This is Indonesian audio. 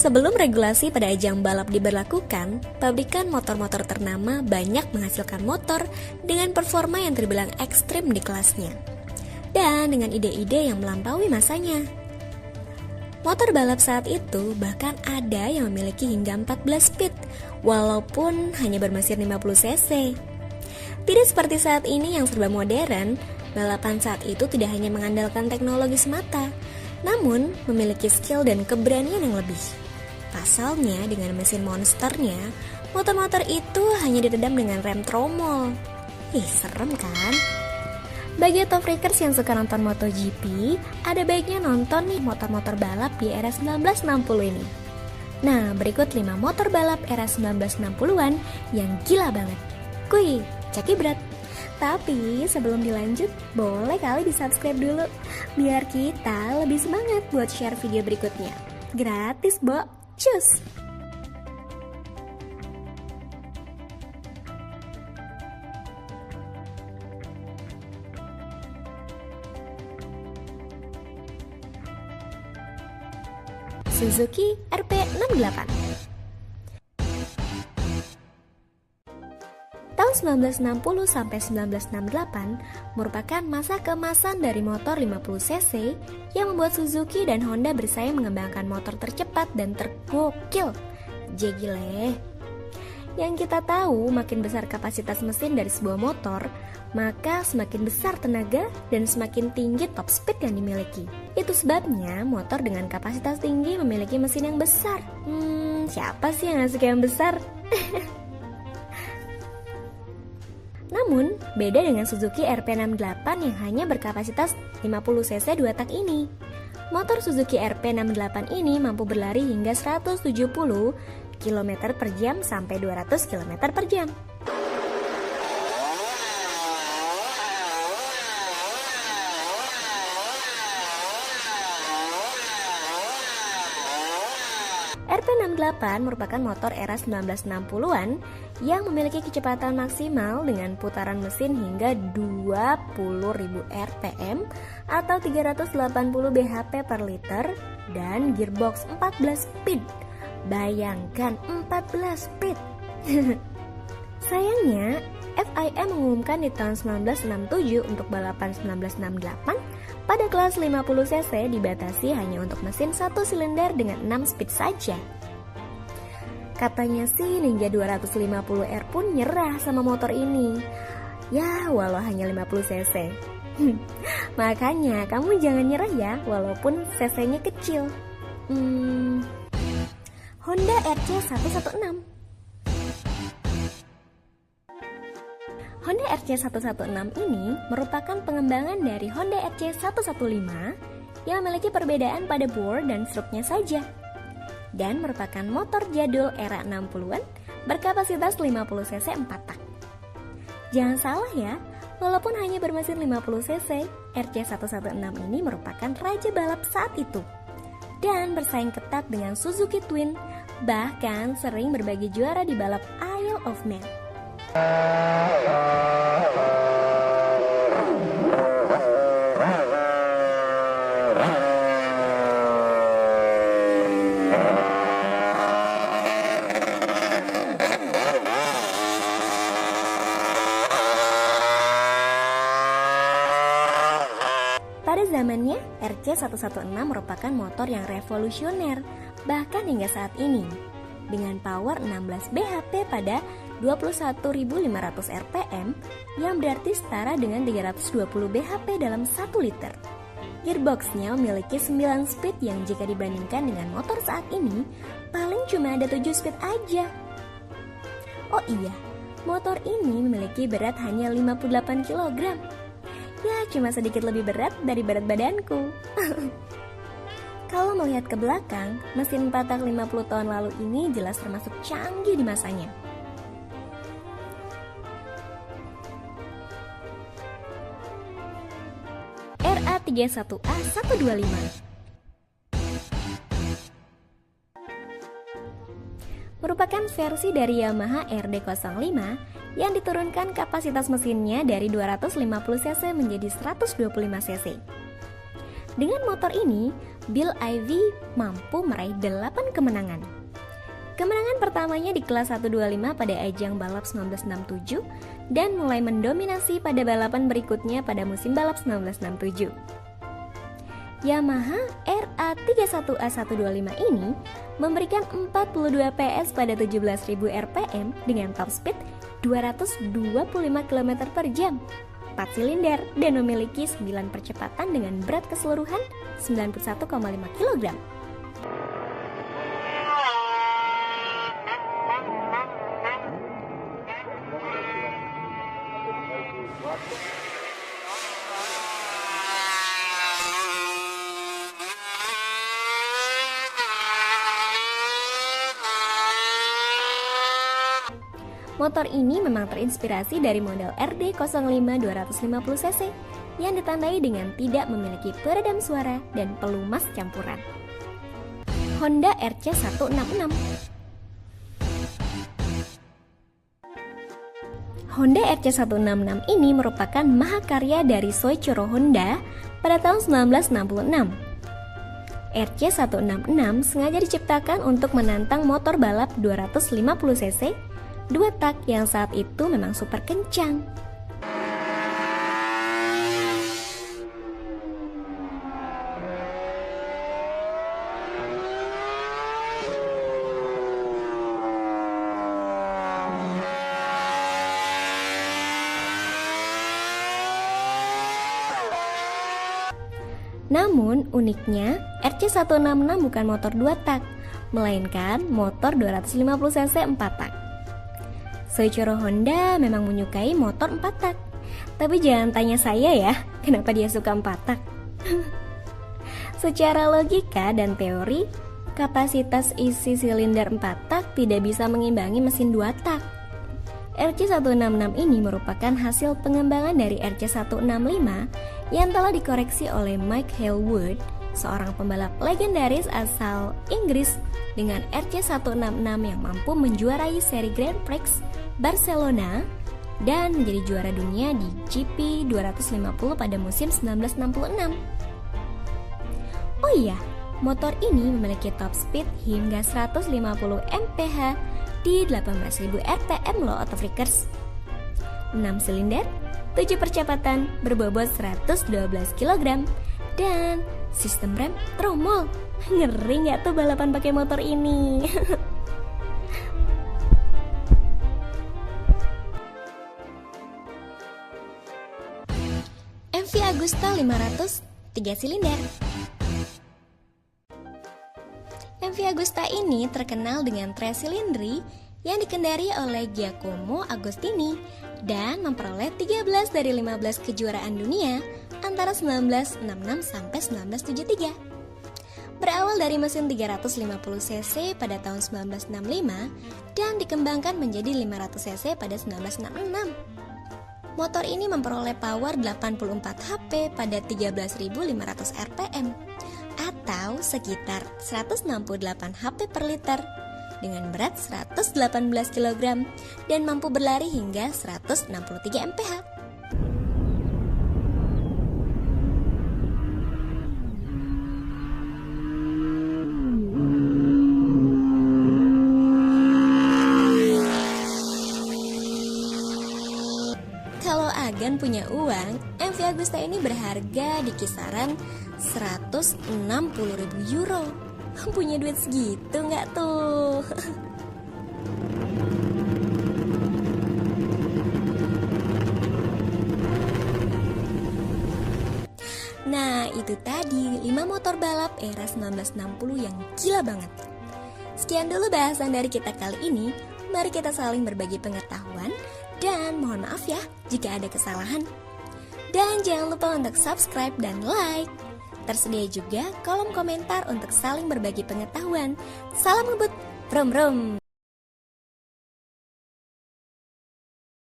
Sebelum regulasi pada ajang balap diberlakukan, pabrikan motor-motor ternama banyak menghasilkan motor dengan performa yang terbilang ekstrim di kelasnya, dan dengan ide-ide yang melampaui masanya. Motor balap saat itu bahkan ada yang memiliki hingga 14 speed, walaupun hanya bermesin 50 cc. Tidak seperti saat ini yang serba modern, balapan saat itu tidak hanya mengandalkan teknologi semata, namun memiliki skill dan keberanian yang lebih. Pasalnya, dengan mesin monsternya, motor-motor itu hanya diredam dengan rem tromol. Serem kan? Bagi top freakers yang suka nonton MotoGP, ada baiknya nonton nih motor-motor balap di era 1960 ini. Nah, berikut 5 motor balap era 1960-an yang gila banget. Kuy, cakibrat. Tapi sebelum dilanjut, boleh kali di-subscribe dulu, biar kita lebih semangat buat share video berikutnya. Gratis, Bo. Cus! Suzuki RP68. Tahun 1960 sampai 1968 merupakan masa keemasan dari motor 50 cc yang membuat Suzuki dan Honda bersaing mengembangkan motor tercepat dan tergokil. Gile. Yang kita tahu, makin besar kapasitas mesin dari sebuah motor, maka semakin besar tenaga dan semakin tinggi top speed yang dimiliki. Itu sebabnya motor dengan kapasitas tinggi memiliki mesin yang besar. Siapa sih yang gak suka yang besar? Namun, beda dengan Suzuki RP68 yang hanya berkapasitas 50 cc 2 tak ini. Motor Suzuki RP68 ini mampu berlari hingga 170 km per jam sampai 200 km per jam. RP68 merupakan motor era 1960-an yang memiliki kecepatan maksimal dengan putaran mesin hingga 20.000 rpm atau 380 bhp per liter dan gearbox 14 speed. Bayangkan 14 speed. Sayangnya, FIM mengumumkan di tahun 1967 untuk balapan 1968 pada kelas 50 cc dibatasi hanya untuk mesin 1 silinder dengan 6 speed saja. Katanya sih Ninja 250R pun nyerah sama motor ini. Ya, walau hanya 50 cc. Makanya kamu jangan nyerah ya, walaupun cc-nya kecil. Honda RC116. Honda RC116 ini merupakan pengembangan dari Honda RC115 yang memiliki perbedaan pada bore dan struknya saja, dan merupakan motor jadul era 60-an berkapasitas 50 cc 4 tak. Jangan salah ya, walaupun hanya bermesin 50 cc, RC116 ini merupakan raja balap saat itu dan bersaing ketat dengan Suzuki Twin, bahkan sering berbagi juara di balap Isle of Man. Pada zamannya, RC116 merupakan motor yang revolusioner, bahkan hingga saat ini, dengan power 16 bhp pada 21.500 rpm, yang berarti setara dengan 320 bhp dalam 1 liter. Gearboxnya memiliki 9 speed yang jika dibandingkan dengan motor saat ini, paling cuma ada 7 speed aja. Oh iya, motor ini memiliki berat hanya 58 kg. Ya, cuma sedikit lebih berat dari berat badanku. Kalau melihat ke belakang, mesin 4 tak 50 tahun lalu ini jelas termasuk canggih di masanya. RA31A125 merupakan versi dari Yamaha RD05 yang diturunkan kapasitas mesinnya dari 250 cc menjadi 125 cc. Dengan motor ini, Bill Ivy mampu meraih 8 kemenangan. Kemenangan pertamanya di kelas 125 pada ajang balap 1967 dan mulai mendominasi pada balapan berikutnya pada musim balap 1967. Yamaha RA31A125 ini memberikan 42 PS pada 17.000 rpm dengan top speed 225 km per jam, 4 silinder, dan memiliki 9 percepatan dengan berat keseluruhan 91,5 kg. Motor ini memang terinspirasi dari model RD05 250cc yang ditandai dengan tidak memiliki peredam suara dan pelumas campuran. Honda RC166. Honda RC166 ini merupakan mahakarya dari Soichiro Honda pada tahun 1966. RC166 sengaja diciptakan untuk menantang motor balap 250cc 2 tak yang saat itu memang super kencang. Namun uniknya RC166 bukan motor 2 tak, melainkan motor 250cc 4 tak. Soichiro Honda memang menyukai motor 4 tak. Tapi jangan tanya saya ya, kenapa dia suka 4 tak. Secara logika dan teori, kapasitas isi silinder 4 tak tidak bisa mengimbangi mesin 2 tak. RC166 ini merupakan hasil pengembangan dari RC165 yang telah dikoreksi oleh Mike Hailwood, seorang pembalap legendaris asal Inggris dengan RC166 yang mampu menjuarai seri Grand Prix Barcelona dan menjadi juara dunia di GP 250 pada musim 1966. Oh iya, motor ini memiliki top speed hingga 150 mph di 18.000 rpm loh autofreakers. 6 silinder, 7 percepatan, berbobot 112 kg dan sistem rem tromol. Ngeri nggak tuh balapan pakai motor ini? MV Agusta 500 3 silinder. MV Agusta ini terkenal dengan 3 silindri yang dikendari oleh Giacomo Agostini dan memperoleh 13 dari 15 kejuaraan dunia antara 1966 sampai 1973. Berawal dari mesin 350cc pada tahun 1965 dan dikembangkan menjadi 500cc pada 1966. Motor ini memperoleh power 84 HP pada 13.500 rpm atau sekitar 168 HP per liter dengan berat 118 kg dan mampu berlari hingga 163 mph. Kalau Agan punya uang, MV Agusta ini berharga di kisaran 160.000 euro. Punya duit segitu nggak tuh? Nah, itu tadi 5 motor balap era 1960 yang gila banget. Sekian dulu bahasan dari kita kali ini. Mari kita saling berbagi pengetahuan dan mohon maaf ya jika ada kesalahan. Dan jangan lupa untuk subscribe dan like. Tersedia juga kolom komentar untuk saling berbagi pengetahuan. Salam ngebut, brom brom.